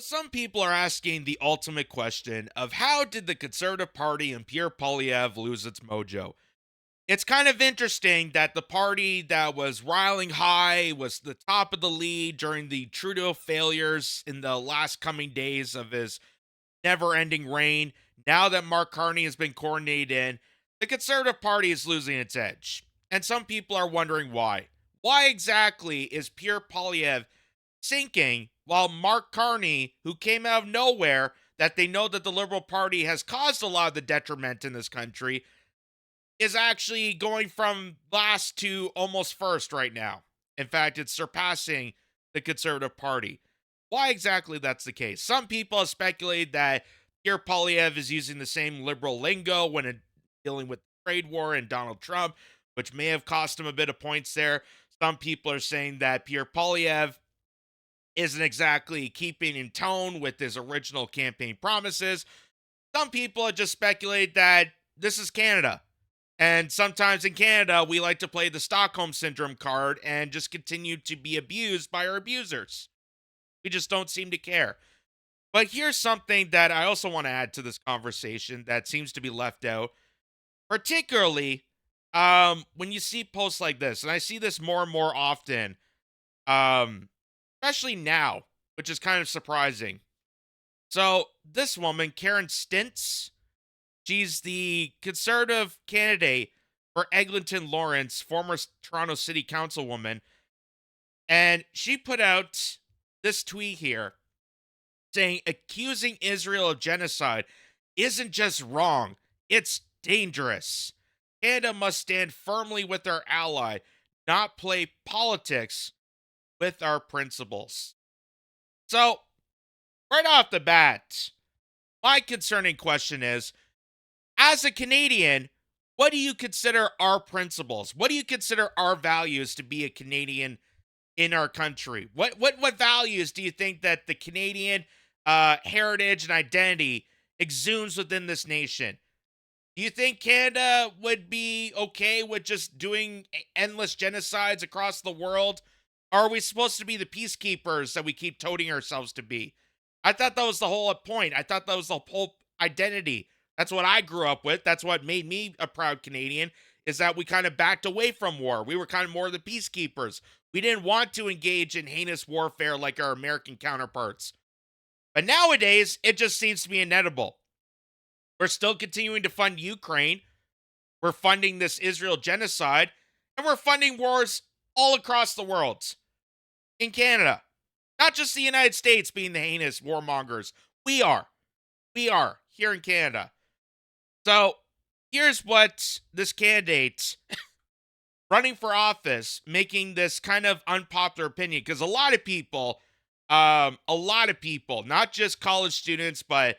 So some people are asking the ultimate question of how did the Conservative Party and Pierre Poilievre lose its mojo? It's kind of interesting that the party that was riling high was the top of the lead during the Trudeau failures in the last coming days of his never-ending reign. Now that Mark Carney has been coronated in, the Conservative Party is losing its edge. And some people are wondering why. Why exactly is Pierre Poilievre sinking while Mark Carney, who came out of nowhere, that they know that the Liberal Party has caused a lot of the detriment in this country, is actually going from last to almost first right now. In fact, it's surpassing the Conservative Party. Why exactly that's the case? Some people have speculated that Pierre Poilievre is using the same liberal lingo when dealing with the trade war and Donald Trump, which may have cost him a bit of points there. Some people are saying that Pierre Poilievre isn't exactly keeping in tone with his original campaign promises. Some people have just speculated that this is Canada. And sometimes in Canada, we like to play the Stockholm Syndrome card and just continue to be abused by our abusers. We just don't seem to care. But here's something that I also want to add to this conversation that seems to be left out, particularly when you see posts like this, and I see this more and more often, especially now, which is kind of surprising. So this woman, Karen Stintz, she's the conservative candidate for Eglinton Lawrence, former Toronto City Councilwoman, and she put out this tweet here saying accusing Israel of genocide isn't just wrong, it's dangerous. Canada must stand firmly with our ally, not play politics with our principles. So, right off the bat, my concerning question is, as a Canadian, what do you consider our principles? What do you consider our values to be a Canadian in our country? What values do you think that the Canadian heritage and identity exudes within this nation? Do you think Canada would be okay with just doing endless genocides across the world? Or are we supposed to be the peacekeepers that we keep toting ourselves to be? I thought that was the whole point. I thought that was the whole identity. That's what I grew up with. That's what made me a proud Canadian, is that we kind of backed away from war. We were kind of more the peacekeepers. We didn't want to engage in heinous warfare like our American counterparts. But nowadays, it just seems to be inedible. We're still continuing to fund Ukraine. We're funding this Israel genocide. And we're funding wars all across the world. In Canada. Not just the United States being the heinous warmongers. We are. We are here in Canada. So, here's what this candidate running for office, making this kind of unpopular opinion, because a lot of people, not just college students, but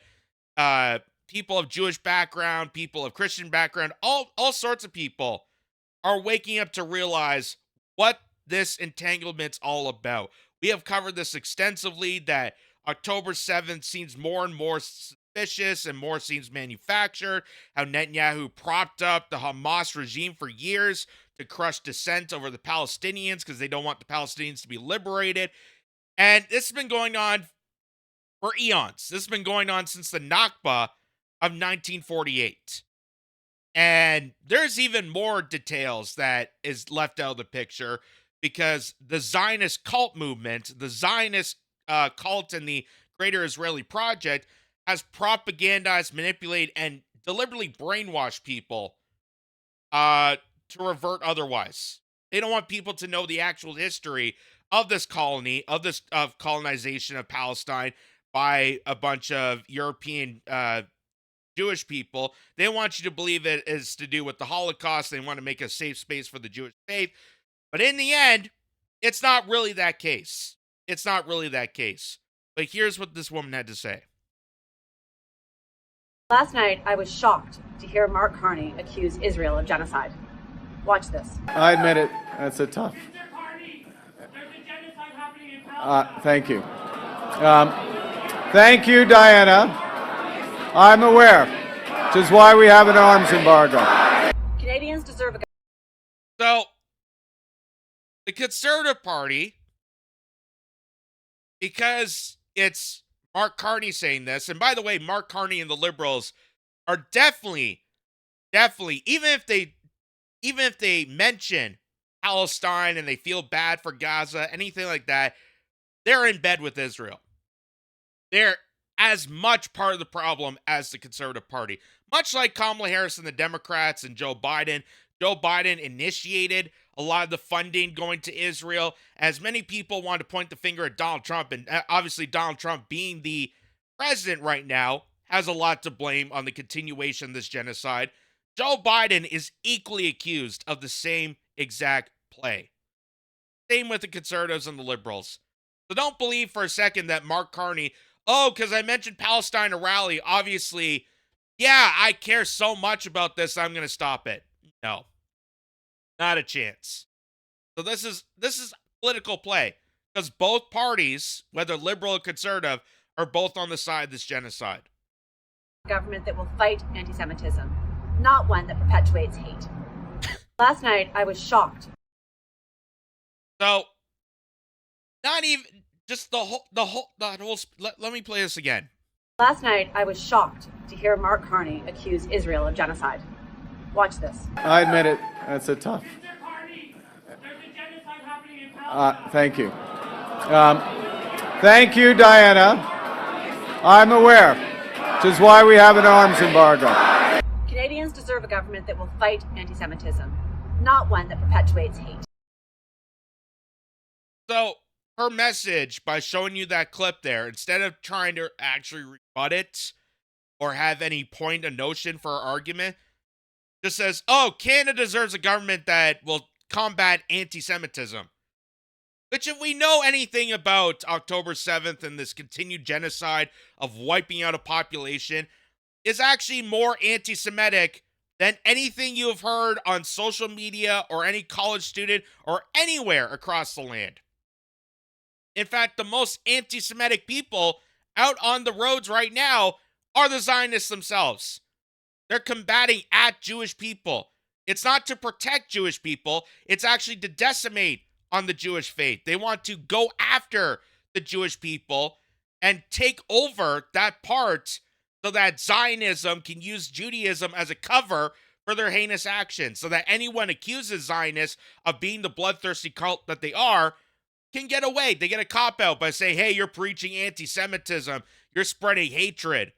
people of Jewish background, people of Christian background, all sorts of people are waking up to realize what this entanglement's all about. We have covered this extensively, that October 7th seems more and more suspicious and more seems manufactured, how Netanyahu propped up the Hamas regime for years to crush dissent over the Palestinians because they don't want the Palestinians to be liberated. And this has been going on for eons. This has been going on since the Nakba of 1948. And there's even more details that is left out of the picture, because the Zionist cult movement, the Zionist cult and the Greater Israeli Project has propagandized, manipulated, and deliberately brainwashed people to revert otherwise. They don't want people to know the actual history of this colony, of colonization of Palestine by a bunch of European Jewish people. They want you to believe it is to do with the Holocaust. They want to make a safe space for the Jewish faith. But in the end, it's not really that case. It's not really that case. But here's what this woman had to say. Last night, I was shocked to hear Mark Carney accuse Israel of genocide. Watch this. I admit it. That's a tough. Mr. Carney, there's a genocide happening in Palestine. Thank you. Thank you, Diana. I'm aware, which is why we have an arms embargo. Canadians deserve a... So, the Conservative Party, because it's Mark Carney saying this. And by the way, Mark Carney and the liberals are definitely, even if they mention Palestine and they feel bad for Gaza, anything like that, they're in bed with Israel. They're as much part of the problem as the Conservative Party. Much like Kamala Harris and the Democrats and Joe Biden. Joe Biden initiated a lot of the funding going to Israel, as many people want to point the finger at Donald Trump, and obviously Donald Trump, being the president right now, has a lot to blame on the continuation of this genocide. Joe Biden is equally accused of the same exact play. Same with the conservatives and the liberals. So don't believe for a second that Mark Carney, because I mentioned Palestine, a rally, obviously, yeah, I care so much about this, I'm going to stop it. No. Not a chance. So this is political play, because both parties, whether liberal or conservative, are both on the side of this genocide. Government that will fight anti-Semitism, not one that perpetuates hate. Last night, I was shocked. So, not even just let me play this again. Last night, I was shocked to hear Mark Carney accuse Israel of genocide. Watch this. I admit it. That's a tough. Mr. Carney, there's a genocide happening in Palestine. Thank you. Thank you, Diana. I'm aware, which is why we have an arms embargo. Canadians deserve a government that will fight anti-Semitism, not one that perpetuates hate. So, her message, by showing you that clip there, instead of trying to actually rebut it or have any point of notion for her argument, just says, oh, Canada deserves a government that will combat anti-Semitism. Which, if we know anything about October 7th and this continued genocide of wiping out a population, is actually more anti-Semitic than anything you have heard on social media or any college student or anywhere across the land. In fact, the most anti-Semitic people out on the roads right now are the Zionists themselves. They're combating at Jewish people. It's not to protect Jewish people. It's actually to decimate on the Jewish faith. They want to go after the Jewish people and take over that part so that Zionism can use Judaism as a cover for their heinous actions, so that anyone accuses Zionists of being the bloodthirsty cult that they are can get away. They get a cop-out by saying, hey, you're preaching anti-Semitism. You're spreading hatred.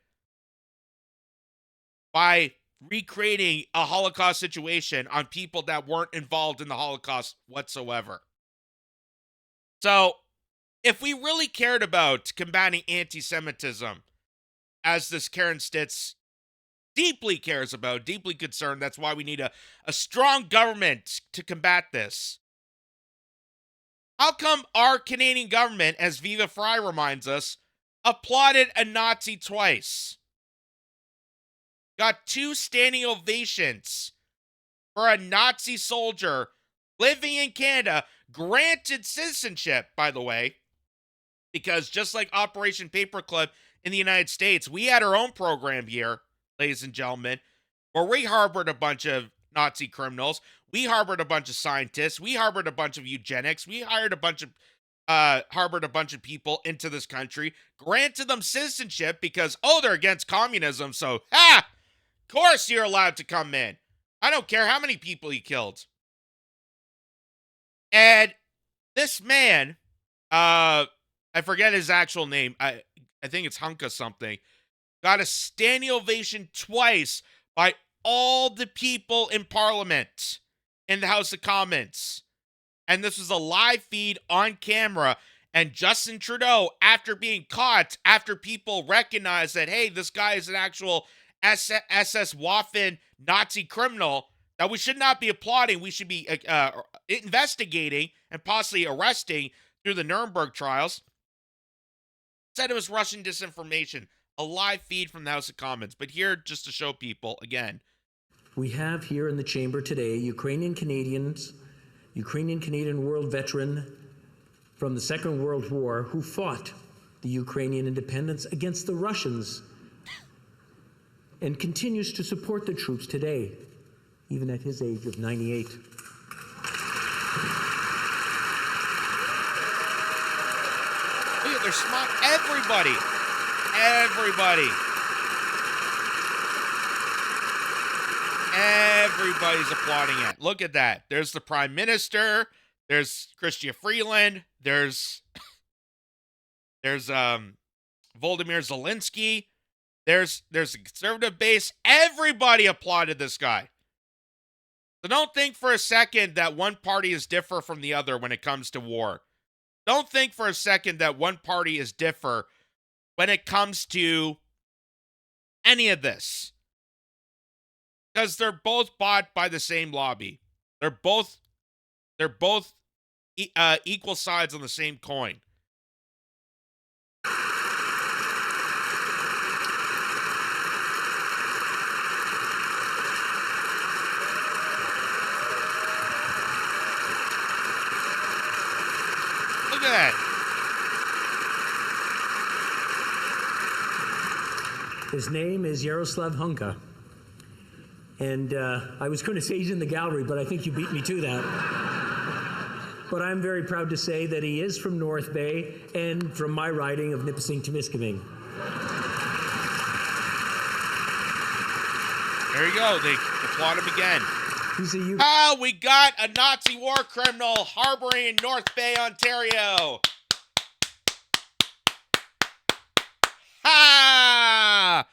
By recreating a Holocaust situation on people that weren't involved in the Holocaust whatsoever. So, if we really cared about combating anti-Semitism, as this Karen Stitz deeply cares about, deeply concerned, that's why we need a strong government to combat this. How come our Canadian government, as Viva Frei reminds us, applauded a Nazi twice? Got 2 standing ovations for a Nazi soldier living in Canada, granted citizenship, by the way, because just like Operation Paperclip in the United States, we had our own program here, ladies and gentlemen, where we harbored a bunch of Nazi criminals, we harbored a bunch of scientists, we harbored a bunch of eugenics, we harbored a bunch of people into this country, granted them citizenship because, they're against communism, so, of course you're allowed to come in. I don't care how many people he killed. And this man, I forget his actual name, I think it's Hunka something, got a standing ovation twice by all the people in Parliament, in the House of Commons. And this was a live feed on camera. And Justin Trudeau, after being caught, after people recognized that, hey, this guy is an actual SS Waffen Nazi criminal that we should not be applauding, we should be investigating and possibly arresting through the Nuremberg trials, said it was Russian disinformation. A live feed from the House of Commons. But here, just to show people, again. We have here in the chamber today Ukrainian Canadian world veteran from the Second World War who fought the Ukrainian independence against the Russians and continues to support the troops today, even at his age of 98. Look, they're smart. Everybody. Everybody. Everybody's applauding it. Look at that. There's the Prime Minister. There's Chrystia Freeland. There's Volodymyr Zelensky. There's the conservative base. Everybody applauded this guy. So don't think for a second that one party is different from the other when it comes to war. Don't think for a second that one party is different when it comes to any of this. Because they're both bought by the same lobby. They're both equal sides on the same coin. Look at that. His name is Yaroslav Hunka. And I was going to say he's in the gallery, but I think you beat me to that. But I'm very proud to say that he is from North Bay and from my riding of Nipissing-Temiskaming. There you go. They applaud him again. He's a Oh, we got a Nazi war criminal harboring in North Bay, Ontario. Ha!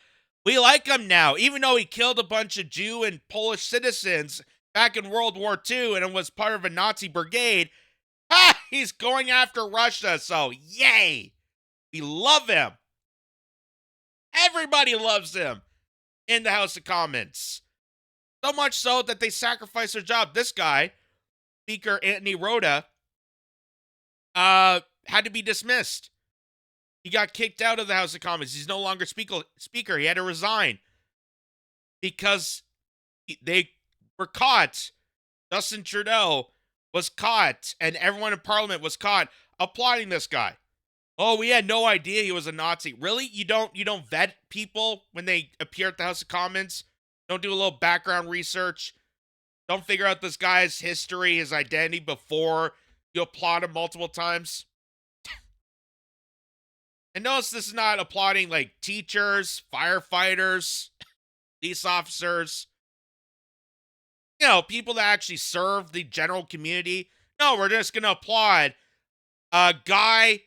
We like him now, even though he killed a bunch of Jew and Polish citizens back in World War II and was part of a Nazi brigade. Ha! He's going after Russia, so yay! We love him. Everybody loves him in the House of Commons. So much so that they sacrificed their job. This guy, Speaker Anthony Rota, had to be dismissed. He got kicked out of the House of Commons. He's no longer speaker. He had to resign because they were caught. Justin Trudeau was caught, and everyone in Parliament was caught applauding this guy. Oh, we had no idea he was a Nazi. Really? You don't vet people when they appear at the House of Commons? Don't do a little background research? Don't figure out this guy's history, his identity before you applaud him multiple times? And notice this is not applauding like teachers, firefighters, police officers, people that actually serve the general community. No, we're just going to applaud a guy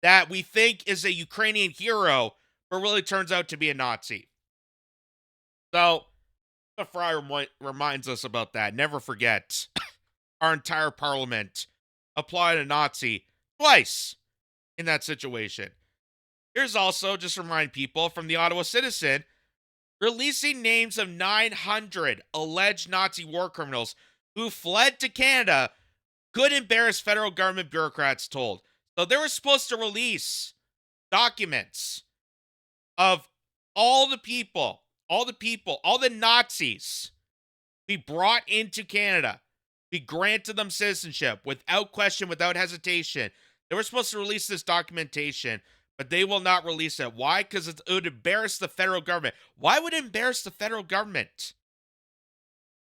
that we think is a Ukrainian hero, but really turns out to be a Nazi. So, the Fry reminds us about that. Never forget, our entire parliament applauded a Nazi twice in that situation. Here's also, just to remind people, from the Ottawa Citizen, releasing names of 900 alleged Nazi war criminals who fled to Canada could embarrass federal government bureaucrats, told. So they were supposed to release documents of all the Nazis be brought into Canada, be granted them citizenship without question, without hesitation. They were supposed to release this documentation, but they will not release it. Why? Because it would embarrass the federal government. Why would it embarrass the federal government?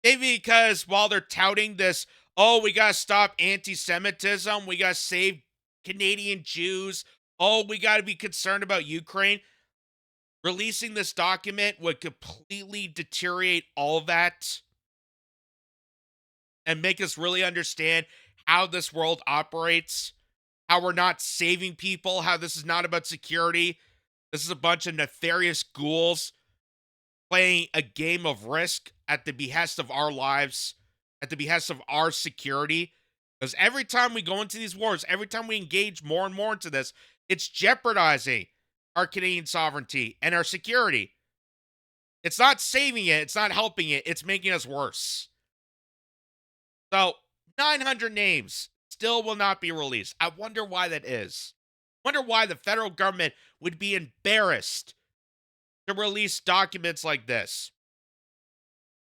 Maybe because while they're touting this, oh, we got to stop anti-Semitism, we got to save Canadian Jews, oh, we got to be concerned about Ukraine, releasing this document would completely deteriorate all of that and make us really understand how this world operates. How we're not saving people, how this is not about security. This is a bunch of nefarious ghouls playing a game of risk at the behest of our lives, at the behest of our security. Because every time we go into these wars, every time we engage more and more into this, it's jeopardizing our Canadian sovereignty and our security. It's not saving it, it's not helping it, it's making us worse. So, 900 names still will not be released. I wonder why that is. I wonder why the federal government would be embarrassed to release documents like this.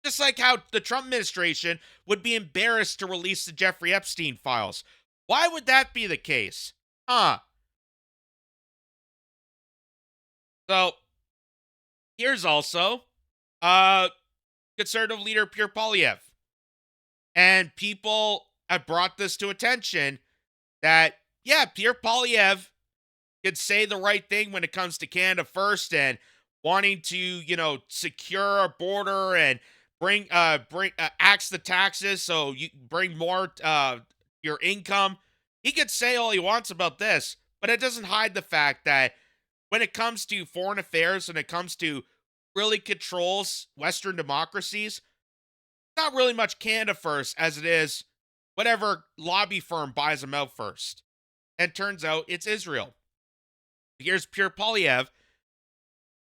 Just like how the Trump administration would be embarrassed to release the Jeffrey Epstein files. Why would that be the case? So, here's also conservative leader Pierre Poilievre. And people have brought this to attention that, yeah, Pierre Poilievre could say the right thing when it comes to Canada first and wanting to, secure our border and bring axe the taxes so you bring more your income. He could say all he wants about this, but it doesn't hide the fact that when it comes to foreign affairs, when it comes to really controls Western democracies, not really much Canada first as it is whatever lobby firm buys them out first. And turns out it's Israel. Here's Pierre Polyev,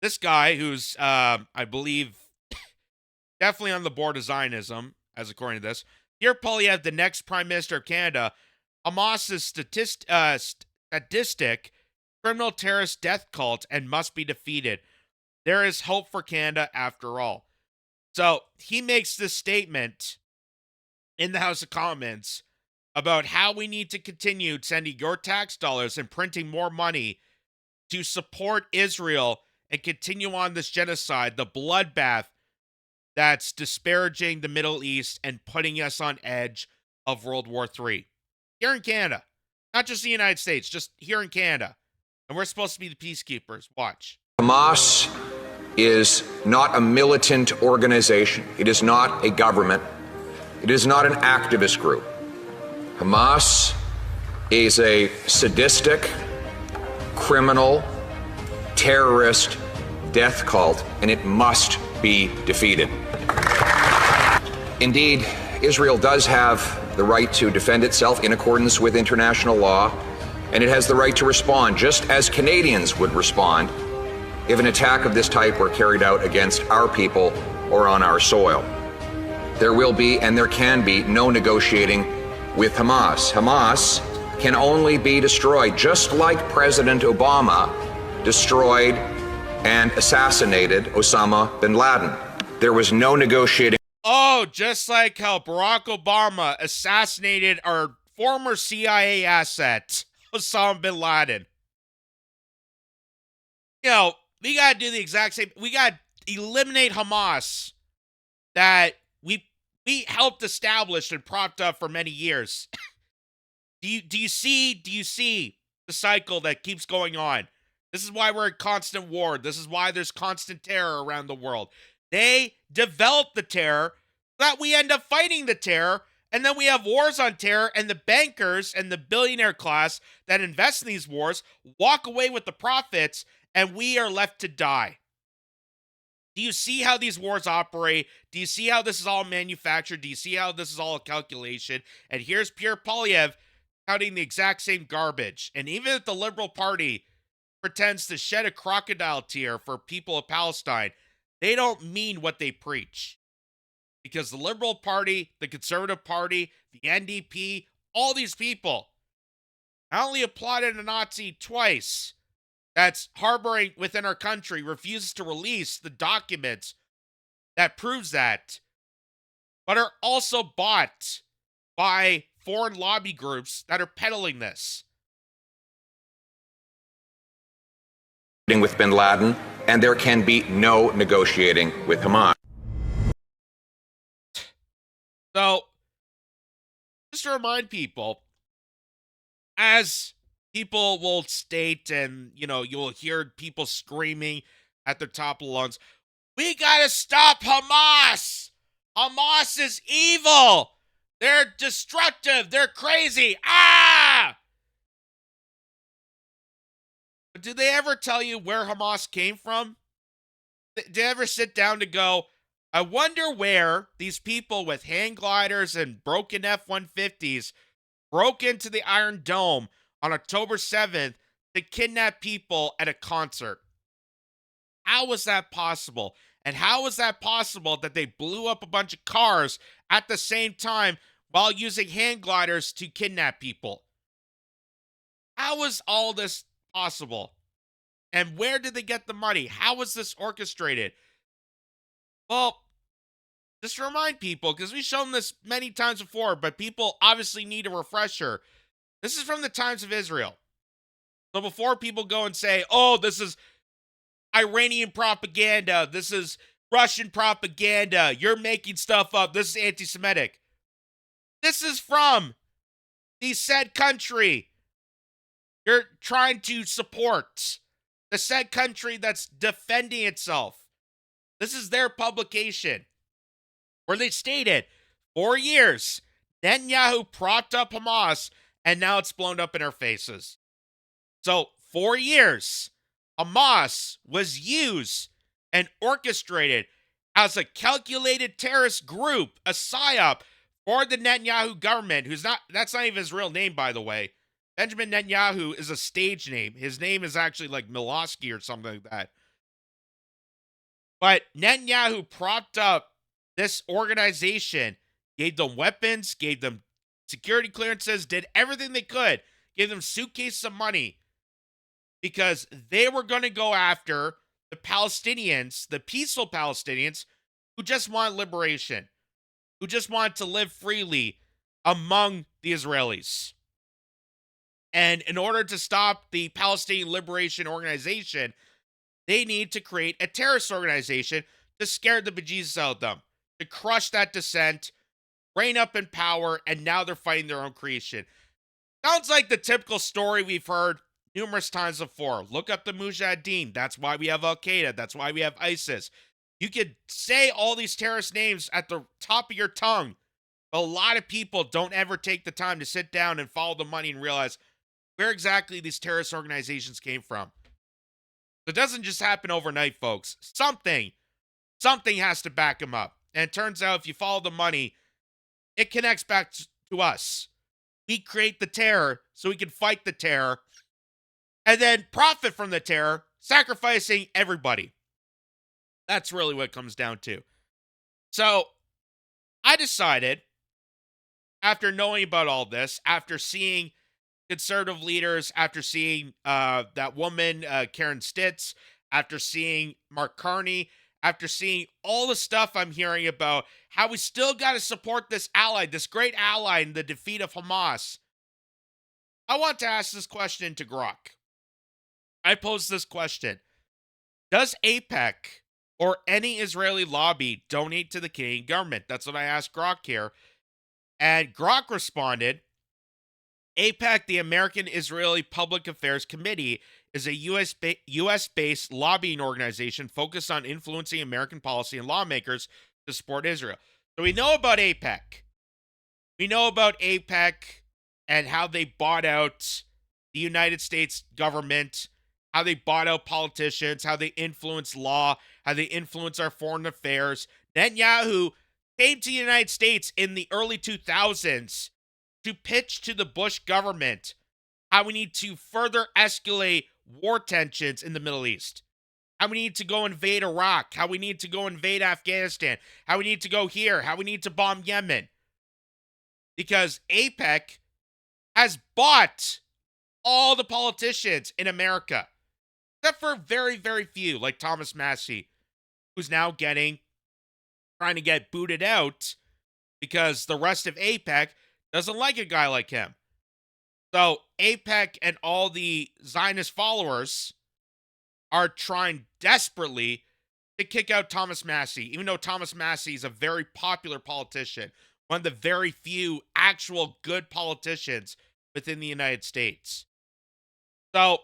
this guy who's, I believe, definitely on the board of Zionism, as according to this. Pierre Polyev, the next Prime Minister of Canada, Hamas's sadistic criminal terrorist death cult and must be defeated. There is hope for Canada after all. So he makes this statement in the House of Commons about how we need to continue sending your tax dollars and printing more money to support Israel and continue on this genocide, the bloodbath that's disparaging the Middle East and putting us on edge of World War III. Here in Canada. Not just the United States, just here in Canada. And we're supposed to be the peacekeepers. Watch. Hamas is not a militant organization. It is not a government. It is not an activist group. Hamas is a sadistic, criminal, terrorist death cult, and it must be defeated. Indeed, Israel does have the right to defend itself in accordance with international law, and it has the right to respond, just as Canadians would respond if an attack of this type were carried out against our people or on our soil. There will be, and there can be, no negotiating with Hamas. Hamas can only be destroyed, just like President Obama destroyed and assassinated Osama bin Laden. There was no negotiating. Oh, just like how Barack Obama assassinated our former CIA asset, Osama bin Laden. We got to do the exact same. We got to eliminate Hamas that we helped establish and propped up for many years. Do you see the cycle that keeps going on? This is why we're in constant war. This is why there's constant terror around the world. They develop the terror so that we end up fighting the terror, and then we have wars on terror, and the bankers and the billionaire class that invest in these wars walk away with the profits, and we are left to die. Do you see how these wars operate? Do you see how this is all manufactured? Do you see how this is all a calculation? And here's Pierre Polyev touting the exact same garbage. And even if the Liberal Party pretends to shed a crocodile tear for people of Palestine, they don't mean what they preach. Because the Liberal Party, the Conservative Party, the NDP, all these people not only applauded a Nazi twice, that's harboring within our country, refuses to release the documents that proves that, but are also bought by foreign lobby groups that are peddling this. With bin Laden, and there can be no negotiating with Hamas. So, just to remind people, as people will state, and you'll hear people screaming at the top of the lungs, we gotta stop Hamas! Hamas is evil! They're destructive! They're crazy! Ah! But did they ever tell you where Hamas came from? Did they ever sit down to go, I wonder where these people with hang gliders and broken F-150s broke into the Iron Dome on October 7th to kidnap people at a concert? How was that possible? And how was that possible that they blew up a bunch of cars at the same time while using hang gliders to kidnap people? How was all this possible? And where did they get the money? How was this orchestrated? Well, just to remind people, because we've shown this many times before, but people obviously need a refresher. This is from the Times of Israel. So before people go and say, oh, this is Iranian propaganda, this is Russian propaganda, you're making stuff up, this is anti-Semitic. This is from the said country. You're trying to support the said country that's defending itself. This is their publication where they stated 4 years, Netanyahu propped up Hamas, and now it's blown up in our faces. So 4 years, Hamas was used and orchestrated as a calculated terrorist group, a psyop for the Netanyahu government, that's not even his real name, by the way. Benjamin Netanyahu is a stage name. His name is actually like Milosky or something like that. But Netanyahu propped up this organization, gave them weapons, gave them security clearances, did everything they could, gave them suitcases of money, because they were going to go after the Palestinians, the peaceful Palestinians, who just want liberation, who just want to live freely among the Israelis. And in order to stop the Palestinian Liberation Organization, they need to create a terrorist organization to scare the bejesus out of them, to crush that dissent, reign up in power, and now they're fighting their own creation. Sounds like the typical story we've heard numerous times before. Look up the Mujahideen. That's why we have Al-Qaeda. That's why we have ISIS. You could say all these terrorist names at the top of your tongue, but a lot of people don't ever take the time to sit down and follow the money and realize where exactly these terrorist organizations came from. It doesn't just happen overnight, folks. Something has to back them up. And it turns out if you follow the money, it connects back to us. We create the terror so we can fight the terror and then profit from the terror, sacrificing everybody. That's really what it comes down to. So I decided, after knowing about all this, after seeing conservative leaders, after seeing that woman, Karen Stitz, after seeing Mark Carney, after seeing all the stuff I'm hearing about how we still got to support this ally, this great ally in the defeat of Hamas, I want to ask this question to Grok. I pose this question. Does AIPAC or any Israeli lobby donate to the Canadian government? That's what I asked Grok here. And Grok responded, AIPAC, the American Israeli Public Affairs Committee, is a U.S.-based lobbying organization focused on influencing American policy and lawmakers to support Israel. So we know about AIPAC. We know about AIPAC and how they bought out the United States government, how they bought out politicians, how they influence law, how they influence our foreign affairs. Netanyahu came to the United States in the early 2000s to pitch to the Bush government how we need to further escalate war tensions in the Middle East, how we need to go invade Iraq, how we need to go invade Afghanistan, how we need to go here, how we need to bomb Yemen. Because AIPAC has bought all the politicians in America, except for very, very few, like Thomas Massey, who's now trying to get booted out because the rest of AIPAC doesn't like a guy like him. So AIPAC and all the Zionist followers are trying desperately to kick out Thomas Massey, even though Thomas Massey is a very popular politician, one of the very few actual good politicians within the United States. So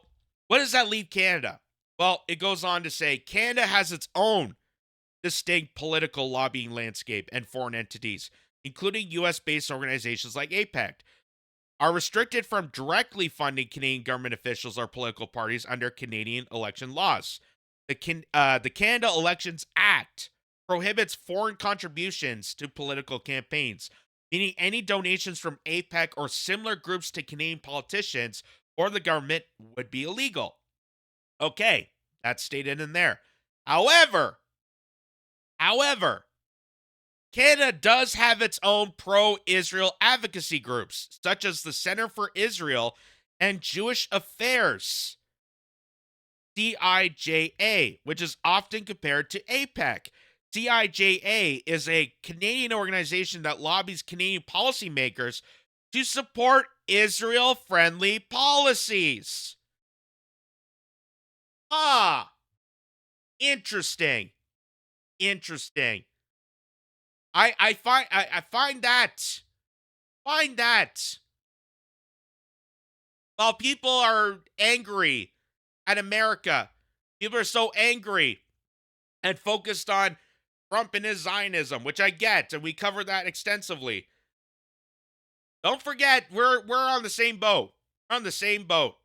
what does that leave Canada? Well, it goes on to say Canada has its own distinct political lobbying landscape and foreign entities, including U.S.-based organizations like AIPAC, are restricted from directly funding Canadian government officials or political parties under Canadian election laws. The Canada Elections Act prohibits foreign contributions to political campaigns, meaning any donations from AIPAC or similar groups to Canadian politicians or the government would be illegal. Okay, that's stated in there. However, Canada does have its own pro-Israel advocacy groups, such as the Center for Israel and Jewish Affairs, CIJA, which is often compared to AIPAC. CIJA is a Canadian organization that lobbies Canadian policymakers to support Israel-friendly policies. Interesting. I find that While people are angry at America, people are so angry and focused on Trump and his Zionism, which I get, and we covered that extensively. Don't forget, we're on the same boat. We're on the same boat.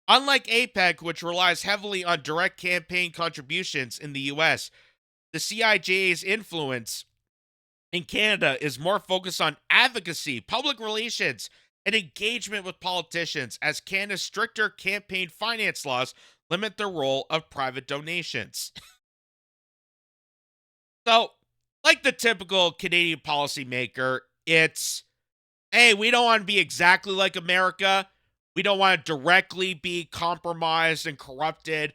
Unlike APEC, which relies heavily on direct campaign contributions in the US, the CIJ's influence in Canada is more focused on advocacy, public relations, and engagement with politicians, as Canada's stricter campaign finance laws limit the role of private donations. So, like the typical Canadian policymaker, it's, hey, we don't want to be exactly like America. We don't want to directly be compromised and corrupted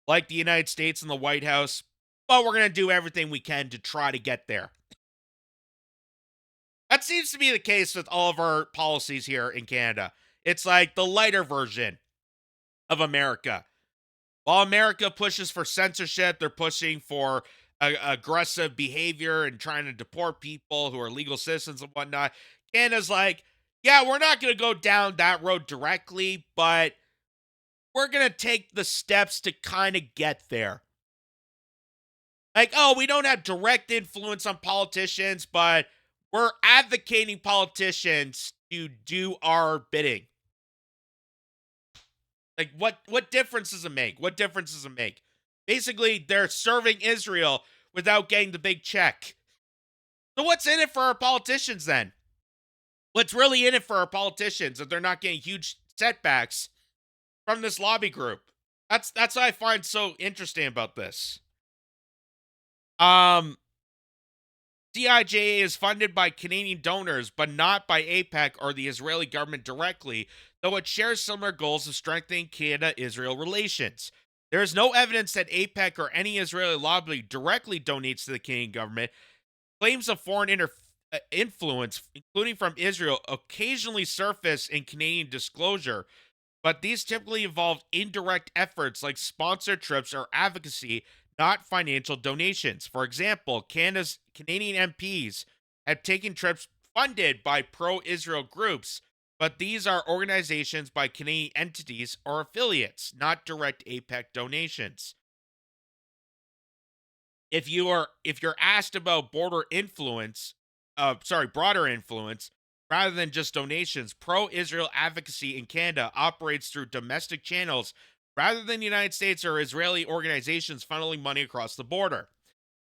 like the United States and the White House, but we're going to do everything we can to try to get there. That seems to be the case with all of our policies here in Canada. It's like the lighter version of America. While America pushes for censorship, they're pushing for aggressive behavior and trying to deport people who are legal citizens and whatnot. Canada's like, yeah, we're not going to go down that road directly, but we're going to take the steps to kind of get there. Like, oh, we don't have direct influence on politicians, but we're advocating politicians to do our bidding. Like, what difference does it make? What difference does it make? Basically, they're serving Israel without getting the big check. So what's in it for our politicians then? What's really in it for our politicians if they're not getting huge setbacks from this lobby group? That's what I find so interesting about this. CIJA is funded by Canadian donors, but not by APEC or the Israeli government directly, though it shares similar goals of strengthening Canada-Israel relations. There is no evidence that APEC or any Israeli lobby directly donates to the Canadian government. Claims of foreign influence, including from Israel, occasionally surface in Canadian disclosure, but these typically involve indirect efforts like sponsored trips or advocacy, not financial donations. For example, Canadian MPs have taken trips funded by pro-Israel groups, but these are organizations by Canadian entities or affiliates, not direct APEC donations. If you're asked about broader influence, rather than just donations, pro-Israel advocacy in Canada operates through domestic channels rather than the United States or Israeli organizations funneling money across the border.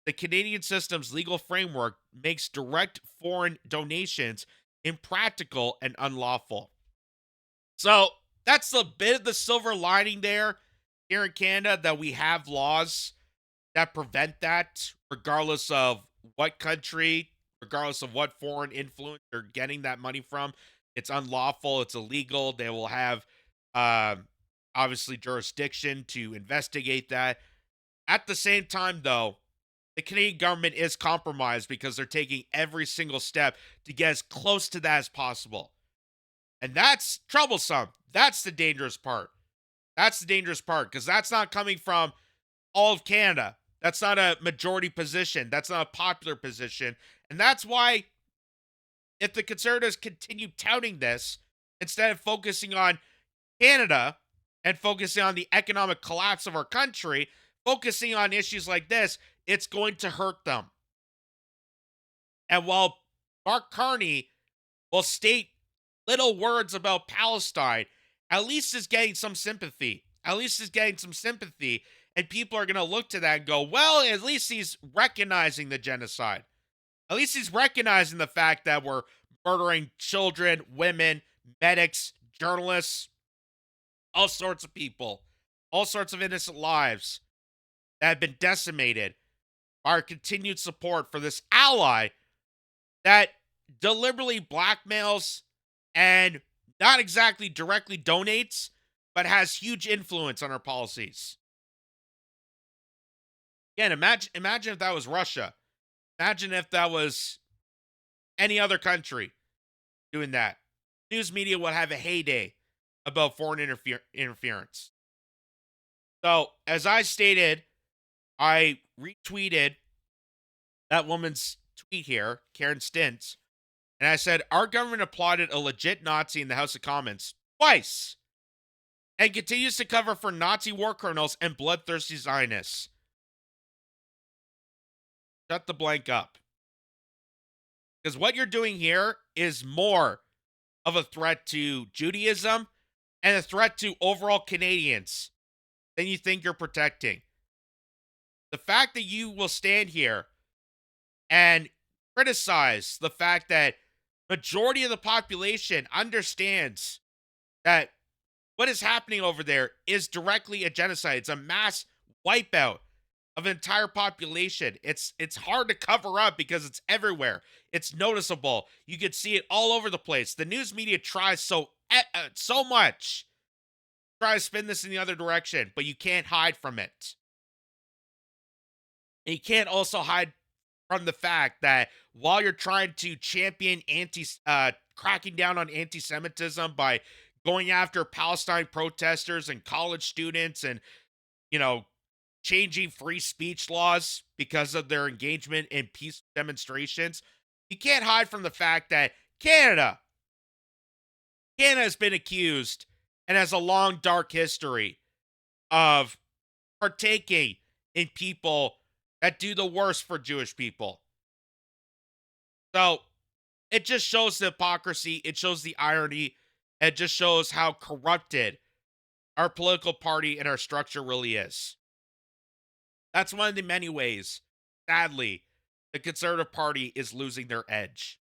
The Canadian system's legal framework makes direct foreign donations impractical and unlawful. So that's a bit of the silver lining there here in Canada, that we have laws that prevent that, regardless of what country, regardless of what foreign influence they're getting that money from. It's unlawful. It's illegal. They will have, obviously, jurisdiction to investigate that. At the same time, though, the Canadian government is compromised because they're taking every single step to get as close to that as possible. And that's troublesome. That's the dangerous part. That's the dangerous part, because that's not coming from all of Canada. That's not a majority position. That's not a popular position. And that's why, if the Conservatives continue touting this, instead of focusing on Canada and focusing on the economic collapse of our country, focusing on issues like this, it's going to hurt them. And while Mark Carney will state little words about Palestine, at least is getting some sympathy. At least is getting some sympathy. And people are going to look to that and go, well, at least he's recognizing the genocide. At least he's recognizing the fact that we're murdering children, women, medics, journalists, all sorts of people, all sorts of innocent lives that have been decimated by our continued support for this ally that deliberately blackmails and not exactly directly donates, but has huge influence on our policies. Again, imagine if that was Russia. Imagine if that was any other country doing that. News media would have a heyday about foreign interference. So, as I stated, I retweeted that woman's tweet here, Karen Stintz, And I said, our government applauded a legit Nazi in the House of Commons twice and continues to cover for Nazi war criminals and bloodthirsty Zionists. Shut the blank up. Because what you're doing here is more of a threat to Judaism and a threat to overall Canadians than you think you're protecting. The fact that you will stand here and criticize the fact that majority of the population understands that what is happening over there is directly a genocide. It's a mass wipeout of an entire population. It's hard to cover up because it's everywhere. It's noticeable. You can see it all over the place. The news media tries so much to try to spin this in the other direction, but you can't hide from it. And you can't also hide from the fact that while you're trying to champion cracking down on anti-Semitism by going after Palestine protesters and college students and, changing free speech laws because of their engagement in peace demonstrations, you can't hide from the fact that Canada has been accused and has a long, dark history of partaking in people that do the worst for Jewish people. So it just shows the hypocrisy. It shows the irony. It just shows how corrupted our political party and our structure really is. That's one of the many ways, sadly, the Conservative Party is losing their edge.